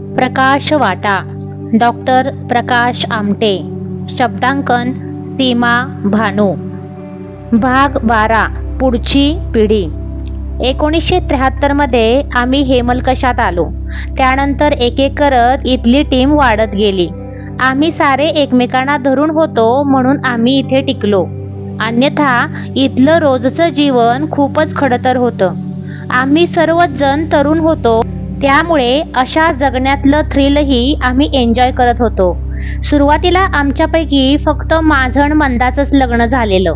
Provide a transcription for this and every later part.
प्रकाश वाटा, डॉक्टर प्रकाश आमटे. शब्दांकन सीमा भानू. भाग 12. पुढची पिढी. 1973 मध्ये आम्ही हेमलकशात आलो. त्यानंतर एक एक करत इथली टीम वाढत गेली. आम्ही सारे एकमेकांना धरून होतो म्हणून आम्ही इथे टिकलो. अन्यथा इथलं रोजचं जीवन खूपच खडतर होतं. आम्ही सर्वच जण तरुण होतो, त्यामुळे अशा जगण्यातलं थ्रिलही आम्ही एन्जॉय करत होतो. सुरुवातीला आमच्यापैकी फक्त माझं आणि मंदाचंच लग्न झालेलं,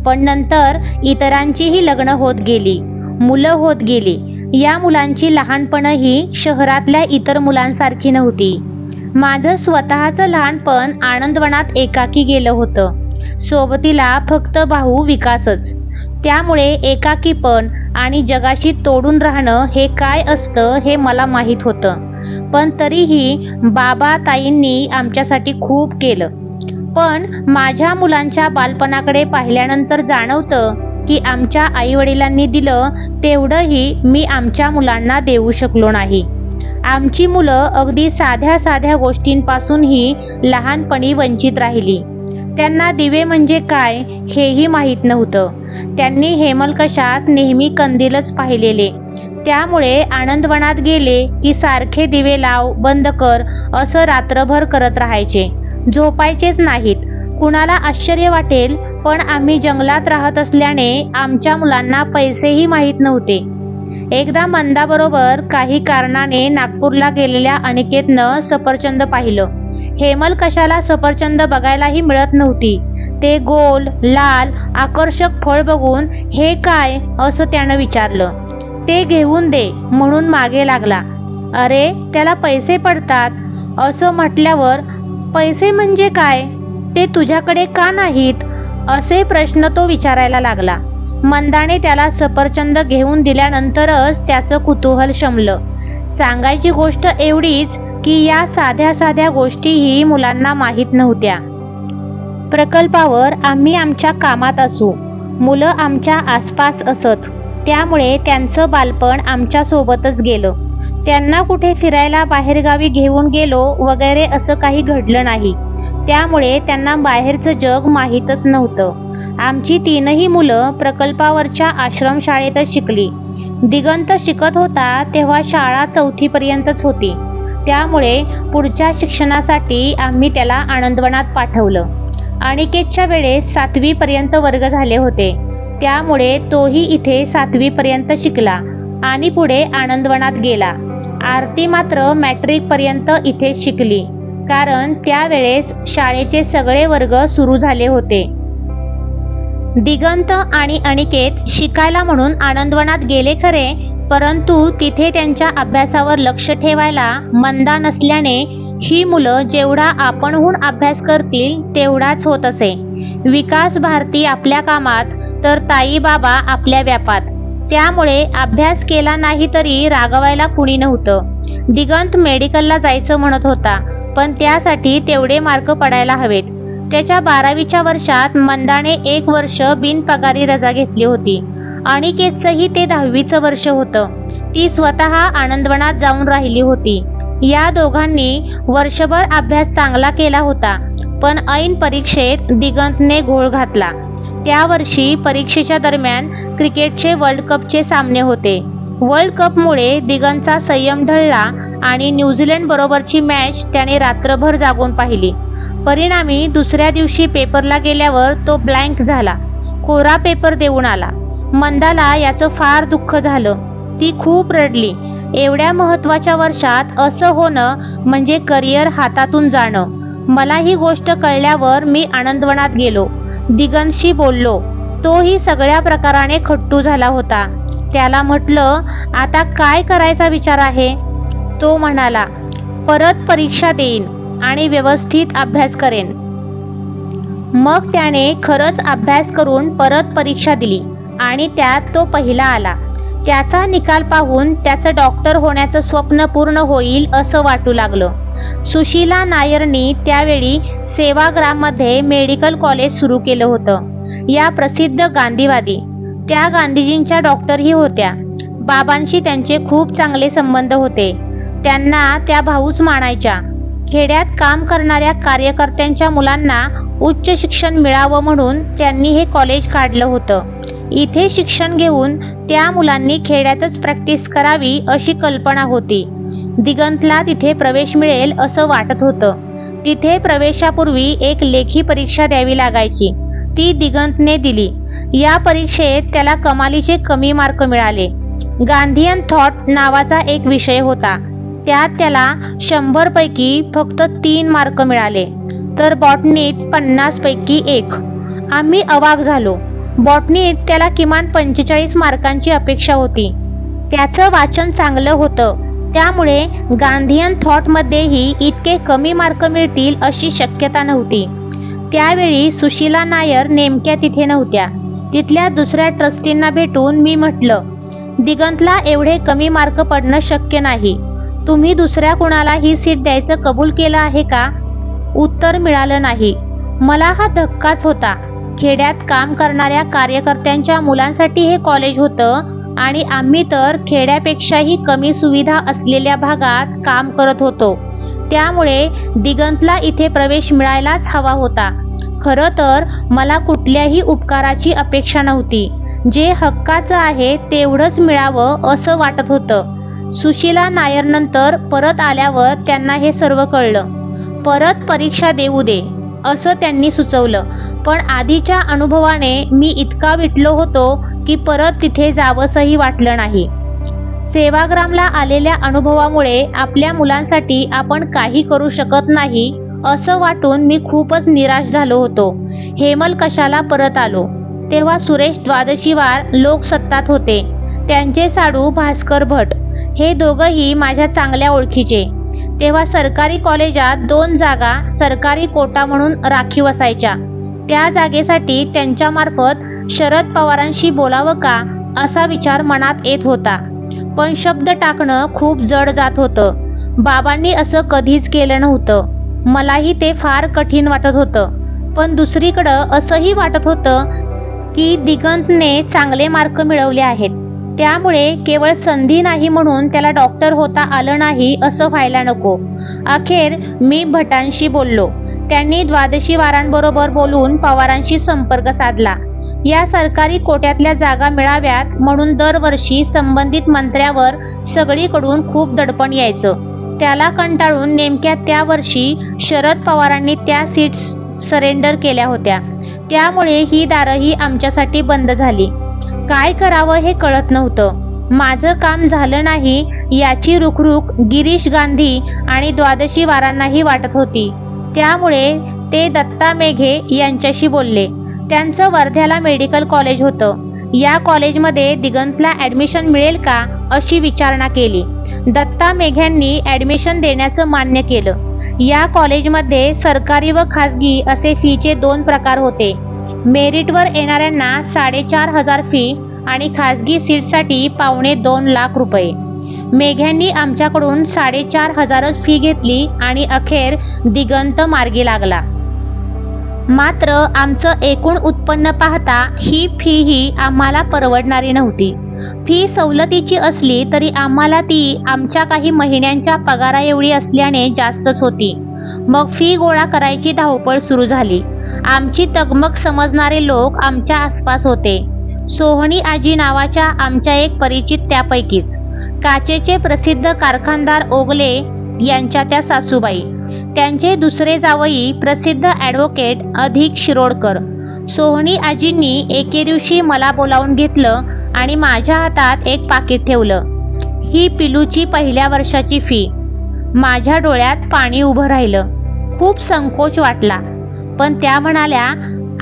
पण नंतर इतरांचीही लग्न होत गेली, मुलं होत गेली. या मुलांची लहानपणही शहरातल्या इतर मुलांसारखी नव्हती. माझं स्वतःचं लहानपण आनंदवनात एकाकी गेलं होतं. सोबतीला फक्त भाऊ विकासच. त्यामुळे एकाकीपण आणि जगाशी तोडून राहणं हे काय असतं हे मला माहीत होतं. पण तरीही बाबा ताईंनी आमच्यासाठी खूप केलं. पण माझ्या मुलांच्या बालपणाकडे पाहिल्यानंतर जाणवतं की आमच्या आईवडिलांनी दिलं तेवढंही मी आमच्या मुलांना देऊ शकलो नाही. आमची मुलं अगदी साध्या साध्या गोष्टींपासूनही लहानपणी वंचित राहिली. त्यांना दिवे म्हणजे काय हेही माहीत नव्हतं. त्यांनी हेमलकशात नेहमी कंदीलच पाहिलेले. त्यामुळे आनंदवनात गेले की सारखे दिवे लाव बंद कर असं रात्रभर करत राहायचे. झोपायचेच नाहीत. कुणाला आश्चर्य वाटेल, पण आम्ही जंगलात राहत असल्याने आमच्या मुलांना पैसेही माहीत नव्हते. एकदा मंदाबरोबर काही कारणाने नागपूरला गेलेल्या अनिकेतनं सफरचंद पाहिलं. हेमलकशाला सफरचंद बघायलाही मिळत नव्हती. ते गोल लाल आकर्षक फळ बघून हे काय असं त्यानं विचारलं. ते घेऊन दे म्हणून मागे लागला. अरे त्याला पैसे पडतात असं म्हटल्यावर पैसे म्हणजे काय, ते तुझ्याकडे का नाहीत असे प्रश्न तो विचारायला लागला. मंदाने त्याला सफरचंद घेऊन दिल्यानंतरच त्याचं कुतूहल शमलं. सांगायची गोष्ट एवढीच की या साध्या साध्या गोष्टीही मुलांना माहीत नव्हत्या. प्रकल्पावर आम्ही आमच्या कामात असू, मुलं आमच्या आसपास असत. त्यामुळे त्यांचं बालपण आमच्या सोबतच गेलं. त्यांना कुठे फिरायला बाहेरगावी घेऊन गेलो वगैरे असं काही घडलं नाही. त्यामुळे त्यांना बाहेरचं जग माहीतच नव्हतं. आमची 3ही मुलं प्रकल्पावरच्या आश्रमशाळेतच शिकली. दिगंत शिकत होता तेव्हा शाळा 4थी पर्यंतच होती. त्यामुळे पुढच्या शिक्षणासाठी आम्ही त्याला आनंदवनात पाठवलं. अनिकेतच्या वेळेस 7वी पर्यंत वर्ग झाले होते. त्यामुळे तोही इथे 7वी पर्यंत शिकला आणि पुढे आनंदवनात गेला. आरती मात्र मॅट्रिक पर्यंत इथेच शिकली, कारण त्यावेळेस शाळेचे सगळे वर्ग सुरू झाले होते. दिगंत आणि अनिकेत शिकायला म्हणून आनंदवनात गेले खरे, परंतु तिथे त्यांच्या अभ्यासावर लक्ष ठेवायला मंदा नसल्याने ही मुलं जेवढा आपणहून अभ्यास करतील तेवढाच होत असे. विकास भारती आपल्या कामात तर ताई बाबा आपल्या व्यापात. त्यामुळे अभ्यास केला नाही तरी रागवायला कुणी नव्हतं. दिगंत मेडिकलला जायचं म्हणत होता, पण त्यासाठी तेवढे मार्क पडायला हवेत. त्याच्या 12वीच्या वर्षात मंदाने 1 वर्ष बिनपगारी रजा घेतली होती. अनिकेतचंही ते 10वीचं वर्ष होतं. ती स्वतः आनंदवनात जाऊन राहिली होती. या दोघांनी वर्षभर अभ्यास चांगला केला होता, पण ऐन परीक्षेत दिगंतने घोळ घातला. त्या वर्षी परीक्षेच्या दरम्यान क्रिकेटचे वर्ल्ड कपचे सामने होते. वर्ल्ड कपमुळे दिगंतचा संयम ढळला आणि न्यूझीलंड बरोबरची मॅच त्याने रात्रभर जागून पाहिली. परिणामी दुसऱ्या दिवशी पेपरला गेल्यावर तो ब्लँक झाला. कोरा पेपर देऊन आला. मंदाला याचं फार दुःख झालं. ती खूप रडली. एवढ्या महत्त्वाच्या वर्षात असं होणं म्हणजे करिअर हातातून जाणं. मला ही गोष्ट कळल्यावर मी आनंदवनात गेलो. दिगंतशी बोललो. तोही सगळ्या प्रकाराने खट्टू झाला होता. त्याला म्हटलं, आता काय करायचा विचार आहे? तो म्हणाला, परत परीक्षा देईन आणि व्यवस्थित अभ्यास करेन. मग त्याने खरंच अभ्यास करून परत परीक्षा दिली आणि त्यात तो पहिला आला. त्याचा निकाल पाहून त्याचं डॉक्टर होण्याचं स्वप्न पूर्ण होईल असं वाटू लागलं. सुशीला नायरनी त्यावेळी सेवाग्राममध्ये मेडिकल कॉलेज सुरू केलं होतं. या प्रसिद्ध गांधीवादी, त्या गांधीजींच्या डॉक्टरही होत्या. बाबांशी त्यांचे खूप चांगले संबंध होते. त्यांना त्या भाऊच मानायच्या. खेड्यात काम करणाऱ्या कार्यकर्त्यांच्या मुलांना उच्च शिक्षण मिळावं म्हणून त्यांनी हे कॉलेज काढलं होतं. इथे शिक्षण घेऊन त्या मुलांनी खेड्यातच प्रॅक्टिस करावी अशी कल्पना होती. दिगंतला तिथे प्रवेश मिळेल असं वाटत होतं. तिथे प्रवेशापूर्वी एक लेखी परीक्षा द्यावी लागायची. ती दिगंतने दिली. या परीक्षेत त्याला कमालीचे कमी मार्क मिळाले. गांधीयन थॉट नावाचा एक विषय होता. त्यात त्याला 100 पैकी फक्त 3 मार्क मिळाले, तर बॉटनीत 50 पैकी 1. आम्ही अवाक झालो. बॉटनीत त्याला किमान 45 मार्कांची अपेक्षा होती. त्याचं वाचन चांगलं होतं, त्यामुळे गांधीयन थॉटमध्येही इतके कमी मार्क मिळतील अशी शक्यता नव्हती. त्यावेळी सुशीला नायर नेमक्या तिथे नव्हत्या. तिथल्या दुसऱ्या ट्रस्टींना भेटून मी म्हटलं, दिगंतला एवढे कमी मार्क पडणं शक्य नाही. तुम्ही दुसऱ्या कुणाला ही सीट द्यायचं कबूल केलं आहे का? उत्तर मिळालं नाही. मला हा धक्काच होता. खेड्यात काम करणाऱ्या कार्यकर्त्यांच्या मुलांसाठी हे कॉलेज होतं आणि आम्ही तर खेड्यापेक्षाही कमी सुविधा असलेल्या भागात काम करत होतो. त्यामुळे दिगंतला इथे प्रवेश मिळायलाच हवा होता. खरं तर मला कुठल्याही उपकाराची अपेक्षा नव्हती. जे हक्काचं आहे तेवढंच मिळावं असं वाटत होतं. सुशीला नायर नंतर परत आल्यावर त्यांना हे सर्व कळलं. परत परीक्षा देऊ दे असं त्यांनी सुचवलं. पण आधीच्या अनुभवाने मी इतका विटलो होतो की परत तिथे जावंसही वाटलं नाही. सेवाग्रामला आलेल्या अनुभवामुळे आपल्या मुलांसाठी आपण काही करू शकत नाही असं वाटून मी खूपच निराश झालो होतो. हेमल कशाला परत आलो तेव्हा सुरेश द्वादशीवार लोकसत्तात होते. त्यांचे साडू भास्कर भट हे दोघंही माझ्या चांगल्या ओळखीचे. तेव्हा सरकारी कॉलेजात 2 जागा सरकारी कोटा म्हणून राखीव असायच्या. त्या जागेसाठी त्यांच्यामार्फत शरद पवारांशी बोलावं का असा विचार मनात येत होता. पण शब्द टाकणं खूप जड जात होतं. बाबांनी असं कधीच केलं नव्हतं. मलाही ते फार कठीण वाटत होतं. पण दुसरीकडं असंही वाटत होतं की दिगंतने चांगले मार्क मिळवले आहेत, त्यामुळे केवळ संधी नाही म्हणून त्याला डॉक्टर होता आलं नाही असं व्हायला नको. अखेर मी भटांशी बोललो. त्यांनी द्वादशीवारांबरोबर बोलून पवारांशी संपर्क साधला. या सरकारी कोट्यातल्या जागा मिळाव्यात म्हणून दरवर्षी संबंधित मंत्र्यावर सगळीकडून खूप दडपण यायचं. त्याला कंटाळून नेमक्या त्या वर्षी शरद पवारांनी त्या सीट्स सरेंडर केल्या होत्या. त्यामुळे ही दारही आमच्यासाठी बंद झाली. काय करावं हे कळत नव्हतं. माझं काम झालं नाही याची रुखरुख गिरीश गांधी आणि द्वादशीवारांनाही वाटत होती. त्यामुळे ते दत्ता मेघे यांच्याशी बोलले. त्यांचं वर्ध्याला मेडिकल कॉलेज होतं. या कॉलेजमध्ये दिगंतला ॲडमिशन मिळेल का अशी विचारणा केली. दत्ता मेघ्यांनी ॲडमिशन देण्याचं मान्य केलं. या कॉलेजमध्ये सरकारी व खाजगी असे फीचे 2 प्रकार होते. मेरिटवर येणाऱ्यांना 4,500 फी आणि खाजगी सीटसाठी 2.25 लाख रुपये. मेघ्यांनी आमच्याकडून 4,500च फी घेतली आणि अखेर दिगंत मार्गी लागला. मात्र आमचं एकूण उत्पन्न पाहता ही फीही आम्हाला परवडणारी नव्हती. फी सवलतीची असली तरी आम्हाला ती आमच्या काही महिन्यांच्या पगाराएवढी असल्याने जास्तच होती. मग फी गोळा करायची धावपळ सुरू झाली. आमची तगमग समजणारे लोक आमच्या आसपास होते. सोहणी आजी नावाच्या आमच्या एक परिचित त्यापैकीच. काचेचे प्रसिद्ध कारखानदार ओगले यांच्या त्या सासूबाई. त्यांचे दुसरे जावई प्रसिद्ध ॲडव्होकेट अधिक शिरोडकर. सोहणी आजींनी एके दिवशी मला बोलावून घेतलं आणि माझ्या हातात एक पाकिट ठेवलं. ही पिलूची पहिल्या वर्षाची फी. माझ्या डोळ्यात पाणी उभं राहिलं. खूप संकोच वाटला. पण त्या म्हणाल्या,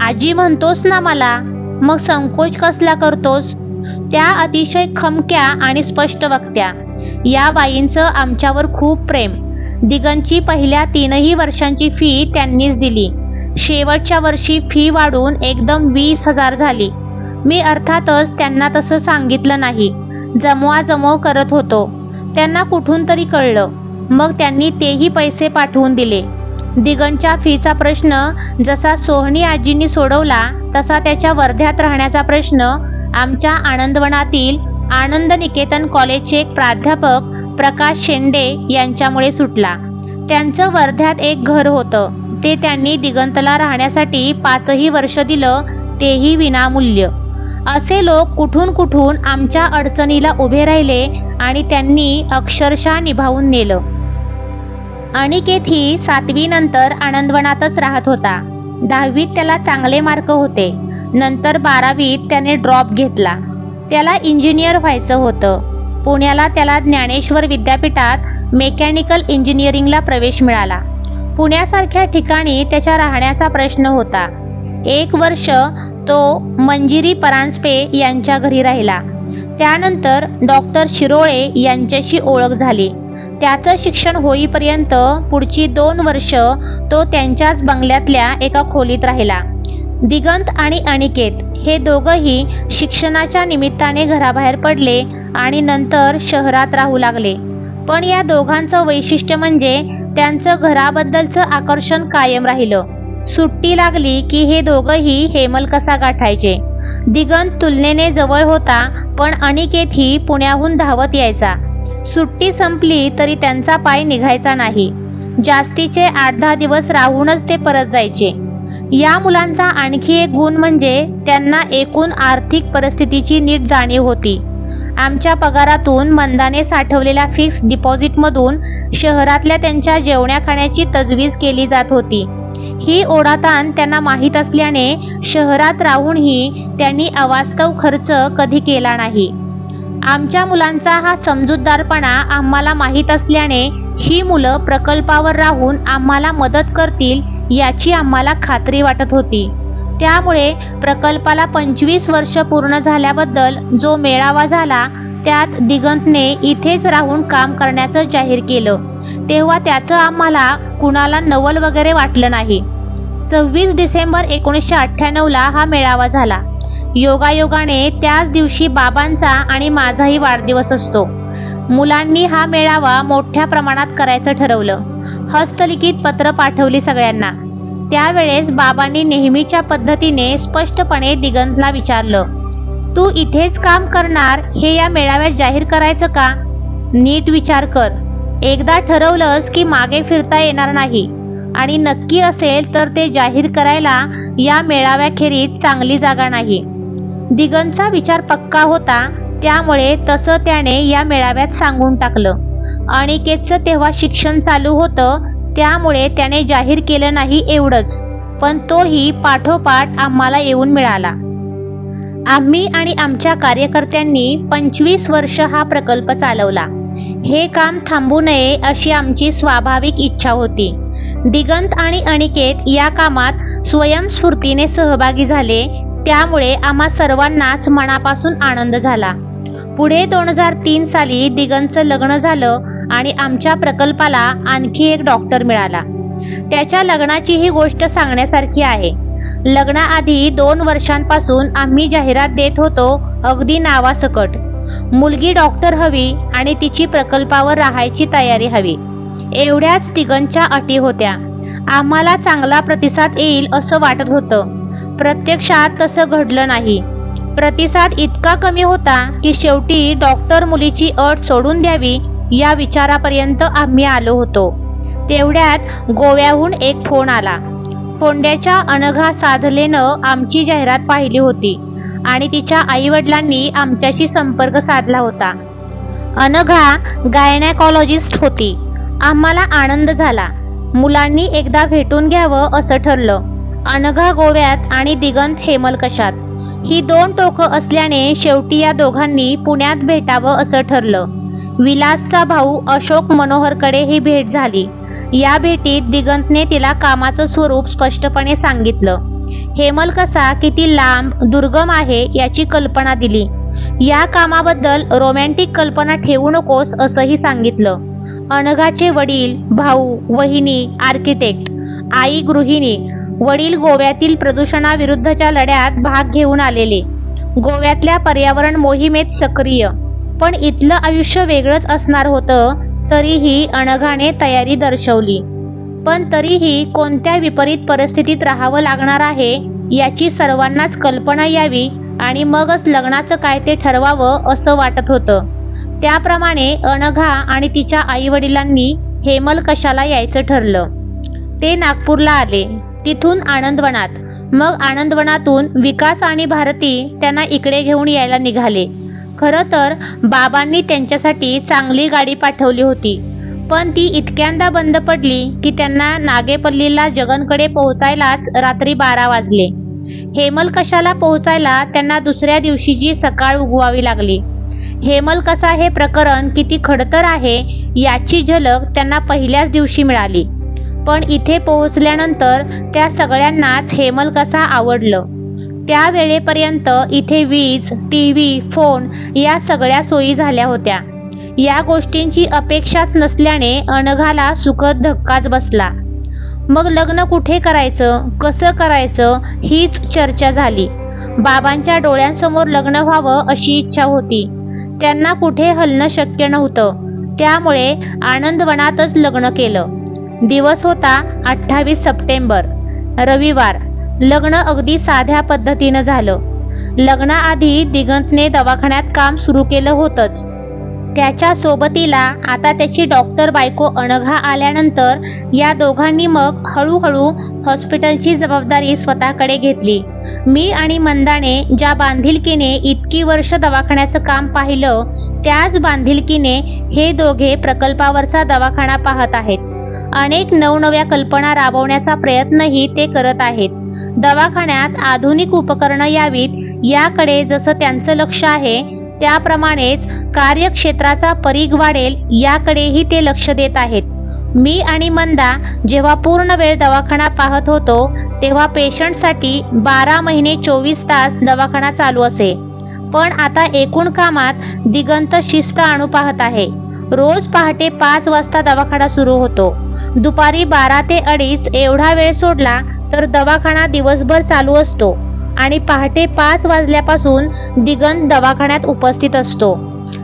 आजी म्हणतोस ना मला, मग संकोच कसला करतोस? त्या अतिशय खमक्या आणि स्पष्ट वक्त्या. या बाईंचं आमच्यावर खूप प्रेम. दिगंतची पहिल्या 3ही वर्षांची फी त्यांनीच दिली. शेवटच्या वर्षी फी वाढून एकदम 20,000 झाली. मी अर्थातच त्यांना तसं सांगितलं नाही. जमवाजमव करत होतो. त्यांना कुठून तरी कळलं. मग त्यांनी तेही पैसे पाठवून दिले. दिगंतच्या फीचा प्रश्न जसा सोहणी आजींनी सोडवला तसा त्याच्या वर्ध्यात राहण्याचा प्रश्न आमच्या आनंदवनातील आनंद निकेतन कॉलेजचे एक प्राध्यापक प्रकाश शेंडे यांच्यामुळे सुटला. त्यांचं वर्ध्यात एक घर होतं. ते त्यांनी दिगंतला राहण्यासाठी 5ही वर्ष दिलं, तेही विनामूल्य. असे लोक कुठून कुठून आमच्या अडचणीला उभे राहिले आणि त्यांनी अक्षरशः निभावून नेलं. अनिकेत ही 7वी नंतर आनंदवनातच राहत होता. 10वीत त्याला चांगले मार्क होते. नंतर 12वीत त्याने ड्रॉप घेतला. त्याला इंजिनियर व्हायचं होतं. पुण्याला त्याला ज्ञानेश्वर विद्यापीठात मेकॅनिकल इंजिनिअरिंगला प्रवेश मिळाला. पुण्यासारख्या ठिकाणी त्याच्या राहण्याचा प्रश्न होता. 1 वर्ष तो मंजिरी परांजपे यांच्या घरी राहिला. त्यानंतर डॉक्टर शिरोळे यांच्याशी ओळख झाली. त्याचं शिक्षण होईपर्यंत पुढची 2 वर्ष तो त्यांच्याच बंगल्यातल्या एका खोलीत राहिला. दिगंत आणि अनिकेत हे दोघंही शिक्षणाच्या निमित्ताने घराबाहेर पडले आणि नंतर शहरात राहू लागले. पण या दोघांचं वैशिष्ट्य म्हणजे त्यांचं घराबद्दलचं आकर्षण कायम राहिलं. सुट्टी लागली की हे दोघंही हेमलकसा गाठायचे. दिगंत तुलनेने जवळ होता, पण अनिकेत ही पुण्याहून धावत यायचा. सुट्टी संपली तरी त्यांचा पाय निघायचा नाही. जास्तीचे 8-10 दिवस राहूनच ते परत जायचे. या मुलांचा आणखी एक गुण म्हणजे त्यांना एकूण आर्थिक परिस्थितीची नीट जाणीव होती. आमच्या पगारातून मंदाने साठवलेल्या फिक्स डिपॉझिटमधून शहरातल्या त्यांच्या जेवण्या खाण्याची तजवीज केली जात होती. ही ओढाताण त्यांना माहीत असल्याने शहरात राहूनही त्यांनी अवास्तव खर्च कधी केला नाही. आमच्या मुलांचा हा समजूतदारपणा आम्हाला माहीत असल्याने ही मुलं प्रकल्पावर राहून आम्हाला मदत करतील याची आम्हाला खात्री वाटत होती. त्यामुळे प्रकल्पाला 25 वर्ष पूर्ण झाल्याबद्दल जो मेळावा झाला त्यात दिगंतने इथेच राहून काम करण्याचं जाहीर केलं. तेव्हा त्याचं आम्हाला कुणाला नवल वगैरे वाटलं नाही. 26 डिसेंबर 1998ला हा मेळावा झाला. योगायोगाने त्याच दिवशी बाबांचा आणि माझाही वाढदिवस असतो. मुलांनी हा मेळावा मोठ्या प्रमाणात करायचं ठरवलं. हस्तलिखित पत्र पाठवली सगळ्यांना. त्यावेळेस बाबांनी नेहमीच्या पद्धतीने स्पष्टपणे दिगंतला विचारलं, तू इथेच काम करणार हे या मेळाव्यात जाहीर करायचं का? नीट विचार कर. एकदा ठरवलंस की मागे फिरता येणार नाही आणि नक्की असेल तर ते जाहीर करायला या मेळाव्याखेरीज चांगली जागा नाही. दिगंतचा विचार पक्का होता, त्यामुळे तसं त्याने या मेळाव्यात सांगून टाकलं. अनिकेतचं तेव्हा शिक्षण चालू होतं, त्यामुळे त्याने जाहीर केलं नाही एवढंच, पण तोही पाठोपाठ आम्हाला येऊन मिळाला. आम्ही आणि आमच्या कार्यकर्त्यांनी 25 वर्ष हा प्रकल्प चालवला. हे काम थांबू नये अशी आमची स्वाभाविक इच्छा होती. दिगंत आणि अनिकेत या कामात स्वयंस्फूर्तीने सहभागी झाले, त्यामुळे आम्हा सर्वांनाच मनापासून आनंद झाला. पुढे 2003 साली दिगंतचं लग्न झालं आणि आमच्या प्रकल्पाला आणखी एक डॉक्टर मिळाला. त्याच्या लग्नाची ही गोष्ट सांगण्यासारखी आहे. लग्नाआधी 2 वर्षांपासून आम्ही जाहिरात देत होतो, अगदी नावासकट. मुलगी डॉक्टर हवी आणि तिची प्रकल्पावर राहायची तयारी हवी, एवढ्याच दिगंतच्या अटी होत्या. आम्हाला चांगला प्रतिसाद येईल असं वाटत होतं. प्रत्यक्षात तसं घडलं नाही. प्रतिसाद इतका कमी होता की शेवटी डॉक्टर मुलीची अट सोडून द्यावी या विचारापर्यंत आम्ही आलो होतो. तेवढ्यात गोव्याहून एक फोन आला. फोंड्याच्या अनघा साधलेनं आमची जाहिरात पाहिली होती आणि तिच्या आईवडिलांनी आमच्याशी संपर्क साधला होता. अनघा गायनेकॉलॉजिस्ट होती. आम्हाला आनंद झाला. मुलांनी एकदा भेटून घ्यावं असं ठरलं. अनघा गोव्यात आणि दिगंत हेमलकशात. ही 2 टोकं असल्याने शेवटी या दोघांनी पुण्यात भेटावं असं ठरलं. विलासचा भाऊ अशोक मनोहरकडे ही भेट झाली. या भेटीत दिगंतने तिला कामाचं स्वरूप स्पष्टपणे सांगितलं. हेमलकसा किती लांब दुर्गम आहे याची कल्पना दिली. या कामाबद्दल रोमॅन्टिक कल्पना ठेवू नकोस असंही सांगितलं. अनघाचे वडील, भाऊ, वहिनी आर्किटेक्ट, आई गृहिणी, वडील गोव्यातील प्रदूषणाविरुद्धच्या लढ्यात भाग घेऊन आलेले, गोव्यातल्या पर्यावरण मोहिमेत सक्रिय. पण इथलं आयुष्य वेगळंच असणार होतं. तरीही अनघाने तयारी दर्शवली. पण तरीही कोणत्या विपरीत परिस्थितीत राहावं लागणार आहे याची सर्वांनाच कल्पना यावी आणि मगच लग्नाचं काय ते ठरवावं असं वाटत होतं. त्याप्रमाणे अनघा आणि तिच्या आईवडिलांनी हेमल कशाला यायचं ठरलं. ते नागपूरला आले, तिथून आनंदवनात, मग आनंदवनातून विकास आणि भारती त्यांना इकडे घेऊन यायला निघाले. खरं तर बाबांनी त्यांच्यासाठी चांगली गाडी पाठवली होती, पण ती इतक्यांदा बंद पडली की त्यांना नागेपल्लीला जगनकडे पोहोचायलाच रात्री 12 वाजले. हेमल कशाला पोहोचायला त्यांना दुसऱ्या दिवशीची सकाळ उगवावी लागली. हेमल कसा हे प्रकरण किती खडतर आहे याची झलक त्यांना पहिल्याच दिवशी मिळाली. पण इथे पोहोचल्यानंतर त्या सगळ्यांनाच हेमल कसा आवडलं. त्या वेळेपर्यंत इथे वीज, टीव्ही, फोन या सगळ्या सोयी झाल्या होत्या. या गोष्टींची अपेक्षाच नसल्याने अनघाला सुखद धक्काच बसला. मग लग्न कुठे करायचं, कसं करायचं हीच चर्चा झाली. बाबांच्या डोळ्यांसमोर लग्न व्हावं अशी इच्छा होती. त्यांना कुठे हलणं शक्य नव्हतं, त्यामुळे आनंदवनातच लग्न केलं. दिवस होता 28 सप्टेंबर, रविवार. लग्न अगदी साध्या पद्धतीनं झालं. लग्नाआधी दिगंतने दवाखान्यात काम सुरू केलं होतंच. त्याच्या सोबतीला आता त्याची डॉक्टर बायको अनघा आल्यानंतर या दोघांनी मग हळूहळू हॉस्पिटलची जबाबदारी स्वतःकडे घेतली. मी आणि मंदाने ज्या बांधिलकीने इतकी वर्ष दवाखान्याचं काम पाहिलं, त्याच बांधिलकीने हे दोघे प्रकल्पावरचा दवाखाना पाहत आहेत. अनेक नवनव्या कल्पना राबवण्याचा प्रयत्नही ते करत आहेत. दवाखान्यात आधुनिक उपकरणं यावीत याकडे जसं त्यांचं लक्ष आहे, त्याप्रमाणेच कार्यक्षेत्राचा परीघ वाढेल याकडेही ते लक्ष देत आहेत. मी आणि मंदा जेव्हा पूर्ण वेळ दवाखाना पाहत होतो तेव्हा पेशंटसाठी 12 महिने 24 तास दवाखाना चालू असे. पण आता एकूण कामात दिगंत शिस्त आणू पाहत आहे. रोज पहाटे 5 वाजता दवाखाना सुरू होतो. दुपारी 12 ते 2:30 एवढा वेळ सोडला तर दवाखाना दिवसभर चालू असतो आणि पहाटे 5 वाजल्यापासून दिगंत दवाखान्यात उपस्थित असतो.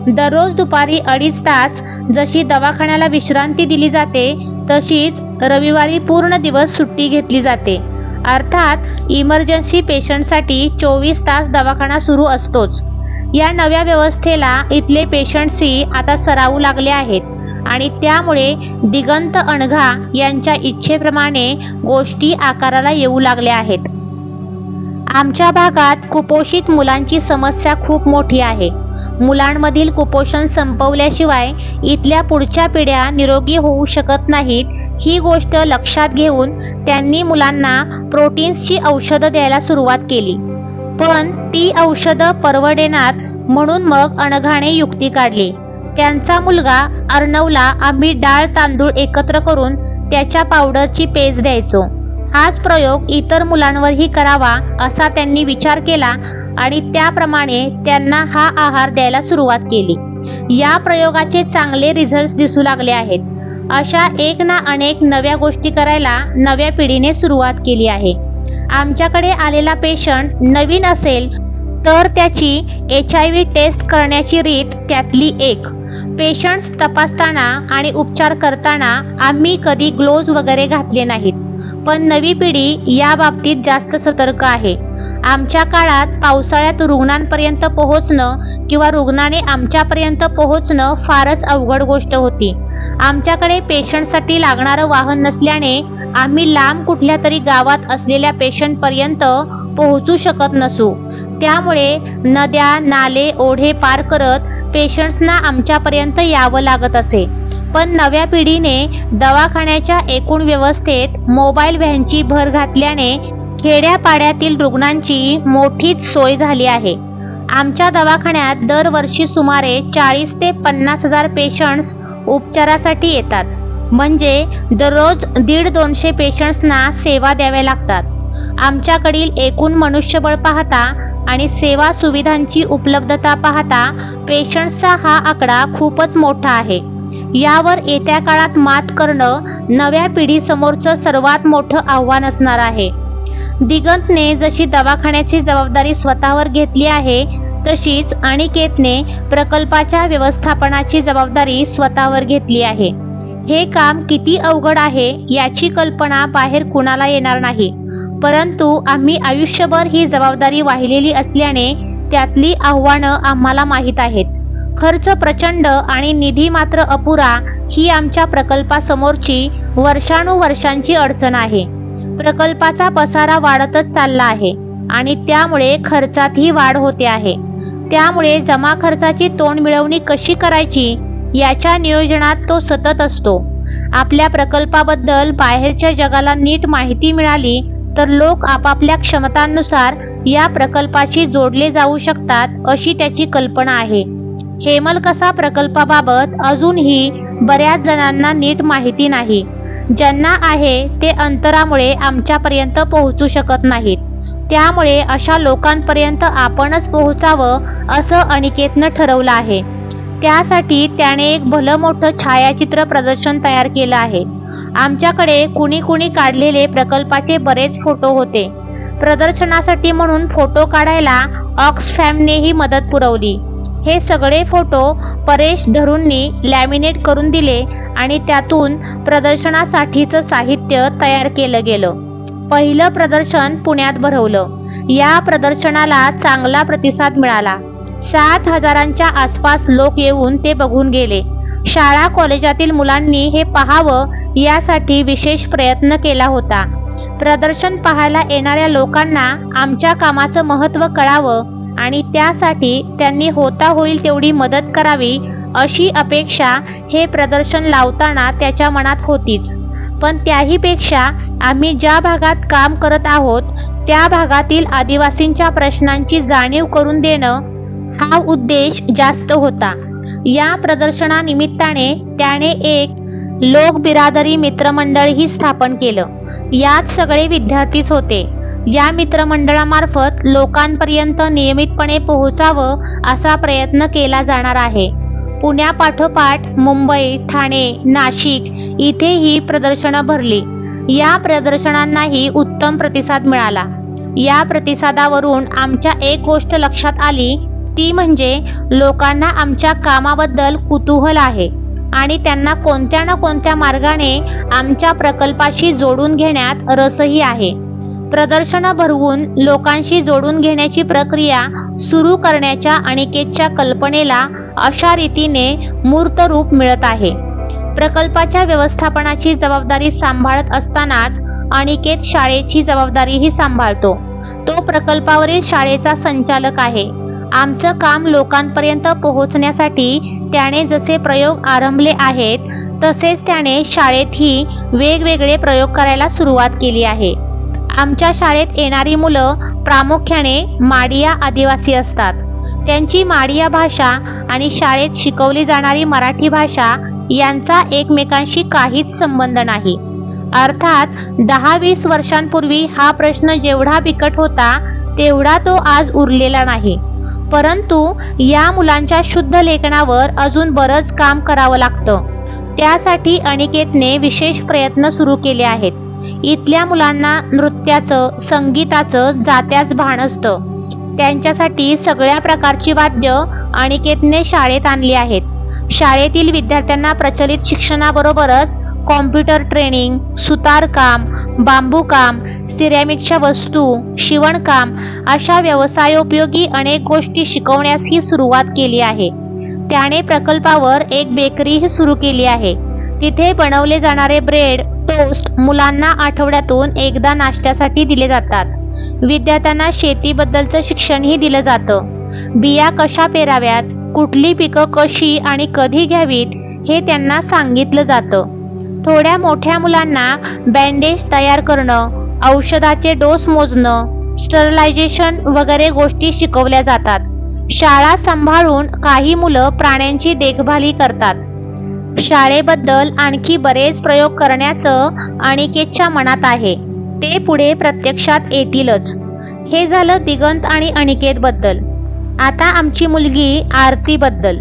दररोज दुपारी 2.5 तास जशी दवाखान्याला विश्रांती दिली जाते, तशीच रविवारी पूर्ण दिवस सुट्टी घेतली जाते. अर्थात इमर्जन्सी पेशंटसाठी 24 तास दवाखाना सुरू असतोच. या नव्या व्यवस्थेला इथले पेशंट्सही आता सरावू लागले आहेत आणि त्यामुळे दिगंत अनघा यांच्या इच्छेप्रमाणे गोष्टी आकाराला येऊ लागल्या आहेत. आमच्या भागात कुपोषित मुलांची समस्या खूप मोठी आहे. मुलांमधील कुपोषण संपवल्याशिवाय इथल्या पुढच्या पिढ्या निरोगी होऊ शकत नाहीत, ही गोष्ट लक्षात घेऊन त्यांनी मुलांना प्रोटीन्सची औषधं द्यायला सुरुवात केली. पण ती औषधं परवडेनात, म्हणून मग अनघाने युक्ती काढली. त्यांचा मुलगा अर्णवला आम्ही डाळ तांदूळ एकत्र करून त्याच्या पावडरची पेज द्यायचो. हाच प्रयोग इतर मुलांवरही करावा असा त्यांनी विचार केला आणि त्याप्रमाणे त्यांना हा आहार द्यायला सुरुवात केली. या प्रयोगाचे चांगले रिझल्ट्स दिसू लागले आहेत. अशा एक ना अनेक नव्या गोष्टी करायला नव्या पिढीने सुरुवात केली आहे. आमच्याकडे आलेला पेशंट नवीन असेल तर त्याची HIV टेस्ट करण्याची रीत त्यातली एक. पेशंट्स तपासताना आणि उपचार करताना आम्ही कधी ग्लोव्ज वगैरे घातले नाहीत, पण नवी पिढी या बाबतीत जास्त सतर्क आहे. आमच्या काळात पावसाळ्यात रुग्णांपर्यंत पोहोचणं किंवा रुग्णाने आमच्यापर्यंत पोहोचणं फारच अवघड गोष्ट होती. आमच्याकडे पेशंटसाठी लागणारं वाहन नसल्याने आम्ही लांब कुठल्या तरी गावात असलेल्या पेशंटपर्यंत पोहोचू शकत नसू. त्यामुळे नद्या, नाले, ओढे पार करत पेशंट्सना आमच्यापर्यंत यावं लागत असे. पण नव्या पिढीने दवाखान्याच्या एकूण व्यवस्थेत मोबाईल व्हॅनची भर घातल्याने खेड्यापाड्यातील रुग्णांची मोठीच सोय झाली आहे. आमच्या दवाखान्यात दरवर्षी सुमारे 40 ते 50 हजार पेशंट्स उपचारासाठी येतात. म्हणजे दररोज 150-200 पेशंट्सना सेवा द्याव्या लागतात. आमच्याकडील एकूण मनुष्यबळ पाहता आणि सेवा सुविधांची उपलब्धता पाहता पेशंट्सचा हा आकडा खूपच मोठा आहे. यावर येत्या काळात मात करणं नव्या पिढीसमोरचं सर्वात मोठं आव्हान असणार आहे. दिगंतने जशी दवाखान्याची जबाबदारी स्वतःवर घेतली आहे, तशीच अनिकेतने प्रकल्पाच्या व्यवस्थापनाची जबाबदारी स्वतःवर घेतली आहे. हे काम किती अवघड आहे याची कल्पना बाहेर कुणाला येणार नाही, परंतु आम्ही आयुष्यभर ही जबाबदारी वाहिलेली असल्याने त्यातली आव्हानं आम्हाला माहीत आहेत. खर्च प्रचंड आणि निधी मात्र अपुरा ही आमच्या प्रकल्पासमोरची वर्षानुवर्षांची अडचण आहे. प्रकल्पाचा पसारा वाढतच चालला आहे आणि त्यामुळे खर्चातही वाढ होते आहे. त्यामुळे जमा खर्चाची तोंड मिळवणी कशी करायची याच्या नियोजनात तो सतत असतो. आपल्या प्रकल्पाबद्दल बाहेरच्या जगाला नीट माहिती मिळाली तर लोक आपापल्या क्षमतांनुसार या प्रकल्पाशी जोडले जाऊ शकतात अशी त्याची कल्पना आहे. हेमलकसा प्रकल्पाबाबत अजूनही बऱ्याच जणांना नीट माहिती नाही. ज्यांना आहे ते अंतरामुळे आमच्यापर्यंत पोहोचू शकत नाहीत. त्यामुळे अशा लोकांपर्यंत आपणच पोहोचावं असं अनिकेतनं ठरवलं आहे. त्यासाठी त्याने एक भलं मोठं छायाचित्र प्रदर्शन तयार केलं आहे. आमच्याकडे कुणी काढलेले प्रकल्पाचे बरेच फोटो होते. प्रदर्शनासाठी म्हणून फोटो काढायला ऑक्सफॅमनेही मदत पुरवली. हे सगळे फोटो परेश धरूंनी लॅमिनेट करून दिले आणि त्यातून प्रदर्शनासाठीचं साहित्य तयार केलं गेलं. पहिलं प्रदर्शन पुण्यात भरवलं. या प्रदर्शनाला चांगला प्रतिसाद मिळाला. 7,000च्या आसपास लोक येऊन ते बघून गेले. शाळा कॉलेजातील मुलांनी हे पाहावं यासाठी विशेष प्रयत्न केला होता. प्रदर्शन पाहायला येणाऱ्या लोकांना आमच्या कामाचं महत्त्व कळावं आणि त्यासाठी त्यांनी होता होईल तेवढी मदत करावी अशी अपेक्षा हे प्रदर्शन लावताना त्याच्या मनात होतीच. पण त्याहीपेक्षा आम्ही ज्या भागात काम करत आहोत त्या भागातील आदिवासींच्या प्रश्नांची जाणीव करून देणं हा उद्देश जास्त होता. या प्रदर्शनानिमित्ताने त्याने एक लोक बिरादरी मित्रमंडळही स्थापन केलं. यात सगळे विद्यार्थीच होते. या मित्रमंडळामार्फत लोकांपर्यंत नियमितपणे पोहोचावं असा प्रयत्न केला जाणार आहे. पुण्यापाठोपाठ मुंबई, ठाणे, नाशिक इथेही प्रदर्शनं भरली. या प्रदर्शनांनाही उत्तम प्रतिसाद मिळाला. या प्रतिसादावरून आमच्या एक गोष्ट लक्षात आली ती म्हणजे लोकांना आमच्या कामाबद्दल कुतूहल आहे आणि त्यांना कोणत्या ना कोणत्या मार्गाने आमच्या प्रकल्पाशी जोडून घेण्यात रसही आहे. प्रदर्शनं भरवून लोकांशी जोडून घेण्याची प्रक्रिया सुरू करण्याच्या अनिकेतच्या कल्पनेला अशा रीतीने मूर्त रूप मिळत आहे. प्रकल्पाच्या व्यवस्थापनाची जबाबदारी सांभाळत असतानाच अनिकेत शाळेची जबाबदारीही सांभाळतो. तो प्रकल्पावरील शाळेचा संचालक आहे. आमचं काम लोकांपर्यंत पोहोचण्यासाठी त्याने जसे प्रयोग आरंभले आहेत तसेच त्याने शाळेतही वेगवेगळे प्रयोग करायला सुरुवात केली आहे. आमच्या शाळेत येणारी मुलं प्रामुख्याने माडिया आदिवासी असतात. त्यांची माडिया भाषा आणि शाळेत शिकवली जाणारी मराठी भाषा यांचा एकमेकांशी काहीच संबंध नाही. अर्थात 10-20 वर्षांपूर्वी हा प्रश्न जेवढा बिकट होता तेवढा तो आज उरलेला नाही. परंतु या मुलांच्या शुद्ध लेखनावर अजून बरंच काम करावं लागतं. त्यासाठी अनिकेतने विशेष प्रयत्न सुरू केले आहेत. इथल्या मुलांना नृत्याचं, संगीताचं जात्याच भान असतं. त्यांच्यासाठी सगळ्या प्रकारची वाद्य अनिकेतने शाळेत आणली आहेत. शाळेतील विद्यार्थ्यांना प्रचलित शिक्षणाबरोबरच कॉम्प्युटर ट्रेनिंग, सुतारकाम, बांबूकाम, सिरॅमिकच्या वस्तू, शिवणकाम अशा व्यवसायोपयोगी अनेक गोष्टी शिकवण्यासही सुरुवात केली आहे. त्याने प्रकल्पावर एक बेकरीही सुरू केली आहे. तिथे बनवले जाणारे ब्रेड, टोस्ट मुलांना आठवड्यातून एकदा नाश्त्यासाठी दिले जातात. विद्यार्थ्यांना शेतीबद्दलचं शिक्षणही दिलं जातं. बिया कशा पेराव्यात, कुठली पिकं कशी आणि कधी घ्यावीत हे त्यांना सांगितलं जातं. थोड्या मोठ्या मुलांना बँडेज तयार करणं, औषधाचे डोस मोजणं, स्टरलायझेशन वगैरे गोष्टी शिकवल्या जातात. शाळा सांभाळून काही मुलं प्राण्यांची देखभाली करतात. शाळेबद्दल आणखी बरेच प्रयोग करण्याचं अनिकेतच्या मनात आहे. ते पुढे प्रत्यक्षात येतीलच. हे झालं दिगंत आणि अनिकेत बद्दल. आता आमची मुलगी आरती बद्दल.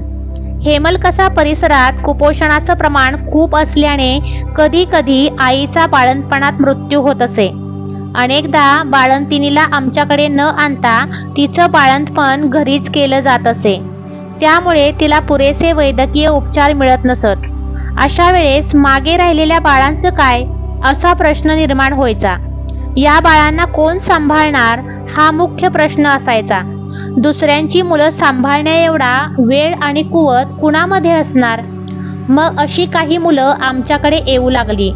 हेमलकसा परिसरात कुपोषणाचं प्रमाण खूप असल्याने कधी कधी आईचा बाळंतपणात मृत्यू होत असे. अनेकदा बाळंतिणीला आमच्याकडे न आणता तिचं बाळंतपण घरीच केलं जात असे. त्यामुळे तिला पुरेसे वैद्यकीय उपचार मिळत नसत. अशा वेळेस मागे राहिलेल्या बाळांचं काय असा प्रश्न निर्माण व्हायचा. या बाळांना कोण सांभाळणार हा मुख्य प्रश्न असायचा. दुसऱ्यांची मुलं सांभाळण्या एवढा वेळ आणि कुवत कुणामध्ये असणार? मग अशी काही मुलं आमच्याकडे येऊ लागली.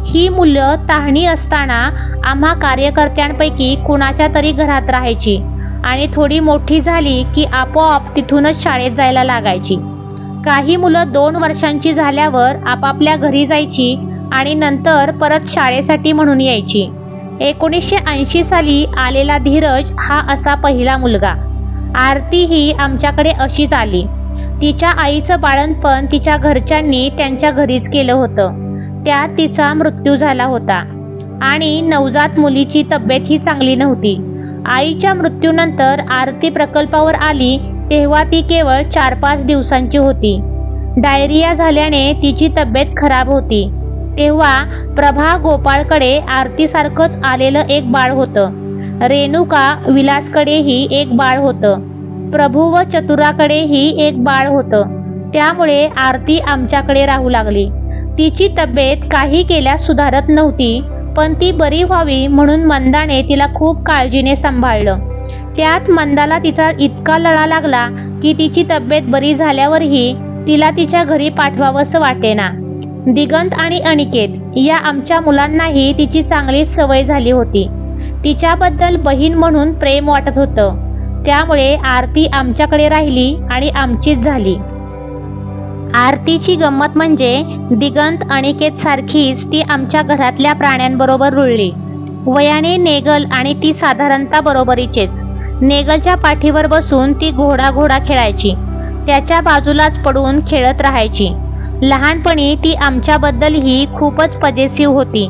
ही मुलं तहाणी असताना आम्हा कार्यकर्त्यांपैकी कुणाच्या तरी घरात राहायची आणि थोडी मोठी झाली की आपोआप तिथूनच शाळेत जायला लागायची. काही मुलं 2 वर्षांची झाल्यावर आपापल्या घरी जायची आणि नंतर परत शाळेसाठी म्हणून यायची. 1980 साली आलेला धीरज हा असा पहिला मुलगा. आरती ही आमच्याकडे अशीच आली. तिच्या आईचं बाळंतपण तिच्या घरच्यांनी त्यांच्या घरीच केलं होतं. त्यात तिचा मृत्यू झाला होता आणि नवजात मुलीची तब्येत ही चांगली नव्हती. आईच्या मृत्यूनंतर आरती प्रकल्पावर आली तेव्हा ती केवळ 4-5 दिवसांची होती. डायरिया झाल्याने तिची तब्येत खराब होती. तेव्हा प्रभा गोपाळकडे आरतीसारखंच आलेलं एक बाळ होतं. रेणुका विलासकडेही एक बाळ होतं. प्रभू व चतुराकडेही एक बाळ होतं. त्यामुळे आरती आमच्याकडे राहू लागली. तिची तब्येत काही केल्यास सुधारत नव्हती, पण ती बरी व्हावी म्हणून मंदाने तिला खूप काळजीने सांभाळलं. त्यात मंदाला तिचा इतका लळा लागला की तिची तब्येत बरी झाल्यावरही तिला तिच्या घरी पाठवावंसं वाटेना. दिगंत आणि अनिकेत या आमच्या मुलांनाही तिची चांगलीच सवय झाली होती. तिच्याबद्दल बहीण म्हणून प्रेम वाटत होतं. त्यामुळे आरती आमच्याकडे राहिली आणि आमचीच झाली. आरतीची गंमत म्हणजे दिगंत अनिकेत सारखीच ती आमच्या घरातल्या प्राण्यांबरोबर रुळली. वयाने नेगल आणि ती साधारणतः बरोबरीचेच. नेगलच्या पाठीवर बसून ती घोडा खेळायची. त्याच्या बाजूलाच पडून खेळत राहायची. लहानपणी ती आमच्याबद्दलही खूपच पजेसिव्ह होती.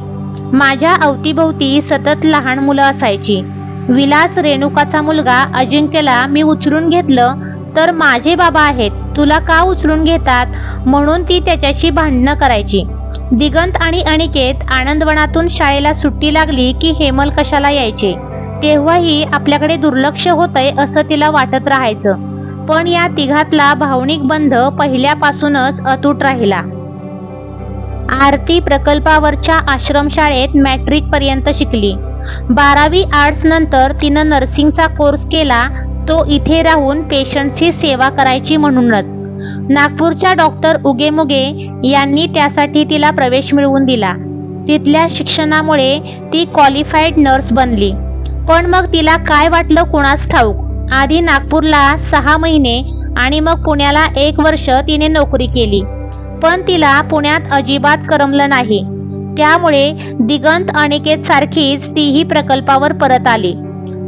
माझ्या अवतीभोवती सतत लहान मुलं असायची. विलास रेणुकाचा मुलगा अजिंक्यला मी उचलून घेतलं तर माझे बाबा आहेत, तुला का उचलून घेतात म्हणून ती त्याच्याशी भांडणं करायची. दिगंत आणि अनिकेत आनंदवनातून शाळेला सुट्टी लागली की हेमल कशाला यायचे. तेव्हाही आपल्याकडे दुर्लक्ष होतंय असं तिला वाटत राहायचं. पण या तिघातला भावनिक बंध पहिल्यापासूनच अतूट राहिला. आरती प्रकल्पावरच्या आश्रमशाळेत मॅट्रिक पर्यंत शिकली. 12वी आर्ट्स नंतर तिनं नर्सिंगचा कोर्स केला. तो इथे राहून पेशंटची सेवा करायची म्हणूनच. नागपूरच्या डॉक्टर उगेमुगे यांनी त्यासाठी तिला प्रवेश मिळवून दिला. तिथल्या शिक्षणामुळे ती क्वालिफाईड नर्स बनली. पण मग तिला काय वाटलं कुणास ठाऊक. आधी नागपूरला 6 महिने आणि मग पुण्याला 1 वर्ष तिने नोकरी केली. पण तिला पुण्यात अजिबात करमलं नाही. त्यामुळे दिगंत अनिकेत सारखीच तीही प्रकल्पावर परत आली.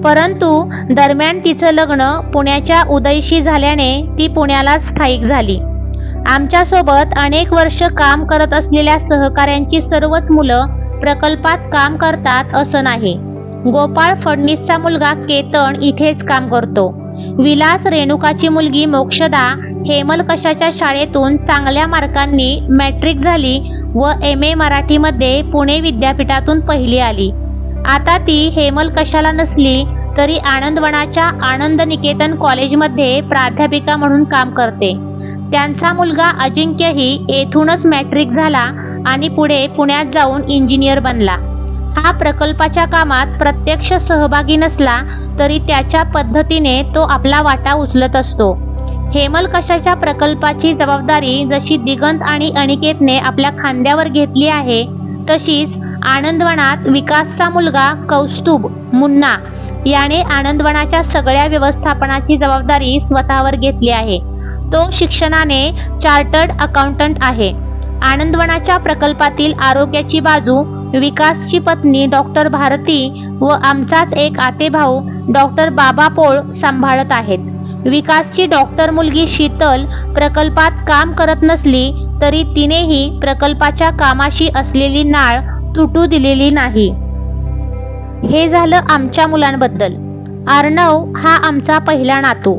परंतु दरम्यान तिचं लग्न पुण्याच्या उदयशी झाल्याने ती पुण्याला स्थायिक झाली. आमच्यासोबत अनेक वर्ष काम करत असलेल्या सहकाऱ्यांची सर्वच मुलं प्रकल्पात काम करतात असं नाही. गोपाळ फडणीसचा मुलगा केतन इथेच काम करतो. विलास रेणुकाची मुलगी मोक्षदा हेमल कशाच्या शाळेतून चांगल्या मार्कांनी मॅट्रिक झाली व MA मराठीमध्ये पुणे विद्यापीठातून पहिली आली. आता ती हेमल कशाला नसली तरी आनंदवनाच्या आनंद निकेतन कॉलेजमध्ये प्राध्यापिका म्हणून काम करते. त्यांचा मुलगा अजिंक्यही येथूनच मॅट्रिक झाला आणि पुढे पुण्यात जाऊन इंजिनियर बनला. हा प्रकल्पाच्या कामात प्रत्यक्ष सहभागी नसला तरी त्याच्या पद्धतीने तो आपला वाटा उचलत असतो. हेमल कशाच्या प्रकल्पाची जबाबदारी जशी दिगंत आणि अनिकेतने आपल्या खांद्यावर घेतली आहे तशीच आनंदवनात विकासचा मुलगा कौस्तुभ मुन्ना याने आनंदवनाच्या सगळ्या व्यवस्थापनाची जबाबदारी स्वतःवर घेतली आहे. तो शिक्षणाने चार्टर्ड अकाउंटंट आहे. आनंदवनाच्या प्रकल्पातील आरोग्याची बाजू विकासची पत्नी डॉक्टर भारती व आमचाच एक आतेभाऊ डॉक्टर बाबा पोळ सांभाळत आहेत. विकासची डॉक्टर मुलगी शीतल प्रकल्पात काम करत नसली तरी तिनेही प्रकल्पाच्या कामाशी असलेली नाळ तुटू दिलेली नाही. हे झालं आमच्या मुलांबद्दल. अर्णव हा आमचा पहिला नातू.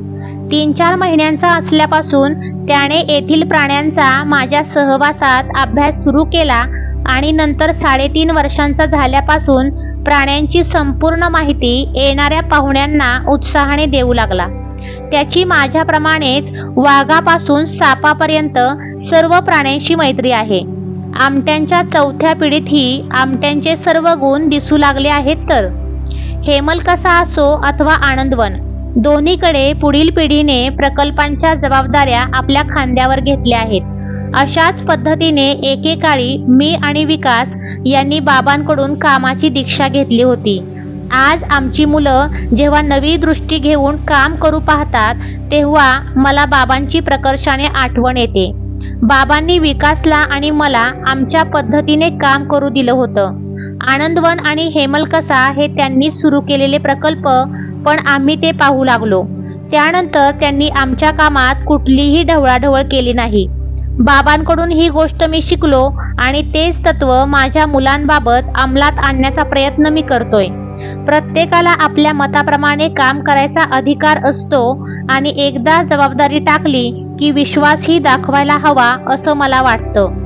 3-4 महिन्यांचा असल्यापासून त्याने येथील प्राण्यांचा माझ्या सहवासात अभ्यास सुरू केला आणि नंतर 3.5 वर्षांचा झाल्यापासून प्राण्यांची संपूर्ण माहिती येणाऱ्या पाहुण्यांना उत्साहाने देऊ लागला. त्याची माझ्याप्रमाणेच वाघापासून सापापर्यंत सर्व प्राण्यांशी मैत्री आहे. आमट्यांच्या 4थ्या पिढीतही आमट्यांचे सर्व गुण दिसू लागले आहेत. तर हेमल कसा असो अथवा आनंदवन, दोन्हीकडे पुढील पिढीने प्रकल्पांच्या जबाबदाऱ्या आपल्या खांद्यावर घेतल्या आहेत। अशाच पद्धतीने एकेकाळी मी आणि विकास यांनी बाबांकडून कामाची दीक्षा घेतली होती। आज आमची मुलं जेव्हा नवी दृष्टी घेऊन काम करू पाहतात तेव्हा मला बाबांची प्रकर्षाने आठवण येते। बाबांनी विकासला आणि मला आमच्या पद्धतीने काम करू दिलं होतं। आनंदवन आणि हेमलकसा हे त्यांनी सुरू केलेले प्रकल्प, पण आम्ही ते पाहू लागलो। त्यानंतर त्यांनी आमच्या कामात कुठलीही ढवळाढवळ केली नाही। बाबांकडून ही गोष्ट मी शिकलो आणि तेच तत्व माझ्या मुलांबाबत अंमलात आणण्याचा प्रयत्न मी करतोय। प्रत्येकाला आपल्या मताप्रमाणे काम करायचा अधिकार असतो आणि एकदा जबाबदारी टाकली की विश्वासही दाखवायला हवा असं मला वाटतं।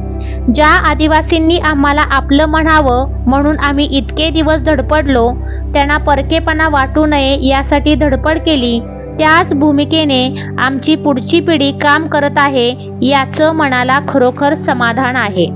ज्या आदिवासींनी आम्हाला आपलं म्हणावं म्हणून आम्ही इतके दिवस धडपडलो, त्यांना परकेपणा वाटू नये यासाठी धडपड केली, त्याच भूमिकेने आमची पुढची पिढी काम करत आहे याचं मनाला खरोखर समाधान आहे।